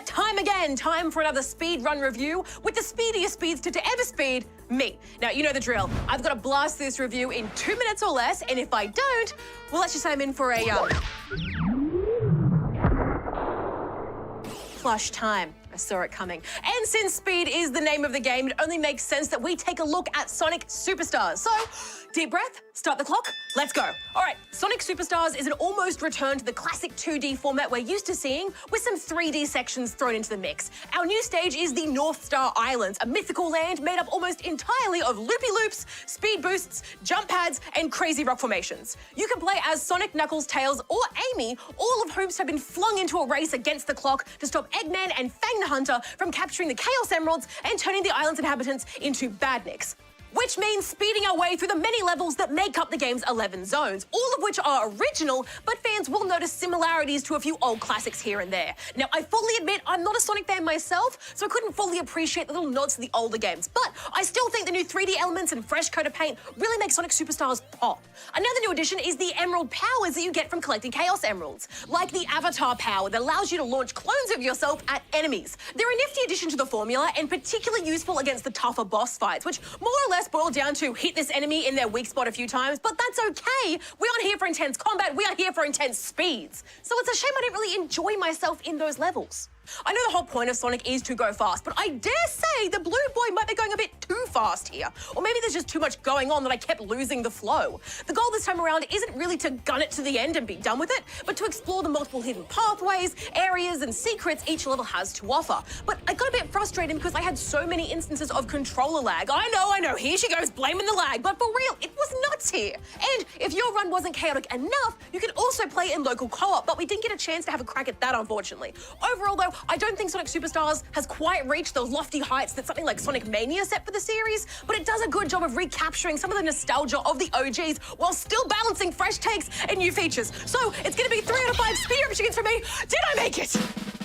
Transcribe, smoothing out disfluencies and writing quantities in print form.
time again. Time for another speed run review with the speediest speedster to ever speed, me. Now, you know the drill. I've got to blast this review in 2 minutes or less, and if I don't, well, let's just say I'm in for a, flush time. I saw it coming. And since speed is the name of the game, it only makes sense that we take a look at Sonic Superstars. So, deep breath, start the clock, let's go. All right, Sonic Superstars is an almost return to the classic 2D format we're used to seeing, with some 3D sections thrown into the mix. Our new stage is the North Star Islands, a mythical land made up almost entirely of loopy-loops, speed boosts, jump pads, and crazy rock formations. You can play as Sonic, Knuckles, Tails, or Amy, all of whom have been flung into a race against the clock to stop Eggman and Fang the Hunter from capturing the Chaos Emeralds and turning the island's inhabitants into badniks. Which means speeding our way through the many levels that make up the game's 11 zones, all of which are original, but fans will notice similarities to a few old classics here and there. Now, I fully admit I'm not a Sonic fan myself, so I couldn't fully appreciate the little nods to the older games, but I still think the new 3D elements and fresh coat of paint really make Sonic Superstars pop. Another new addition is the emerald powers that you get from collecting Chaos Emeralds, like the Avatar power that allows you to launch clones of yourself at enemies. They're a nifty addition to the formula and particularly useful against the tougher boss fights, which more or less boil down to hit this enemy in their weak spot a few times, but that's okay. We aren't here for intense combat, we are here for intense speeds. So it's a shame I didn't really enjoy myself in those levels. I know the whole point of Sonic is to go fast, but I dare say the blue boy might be going a bit too fast here. Or maybe there's just too much going on that I kept losing the flow. The goal this time around isn't really to gun it to the end and be done with it, but to explore the multiple hidden pathways, areas, and secrets each level has to offer. But I got a bit frustrated because I had so many instances of controller lag. I know, here she goes blaming the lag, but for real, it was nuts here. And if your run wasn't chaotic enough, you can also play in local co-op, but we didn't get a chance to have a crack at that, unfortunately. Overall, though, I don't think Sonic Superstars has quite reached those lofty heights that something like Sonic Mania set for the series, but it does a good job of recapturing some of the nostalgia of the OGs while still balancing fresh takes and new features. So it's going to be 3 out of 5 speed reactions for me. Did I make it?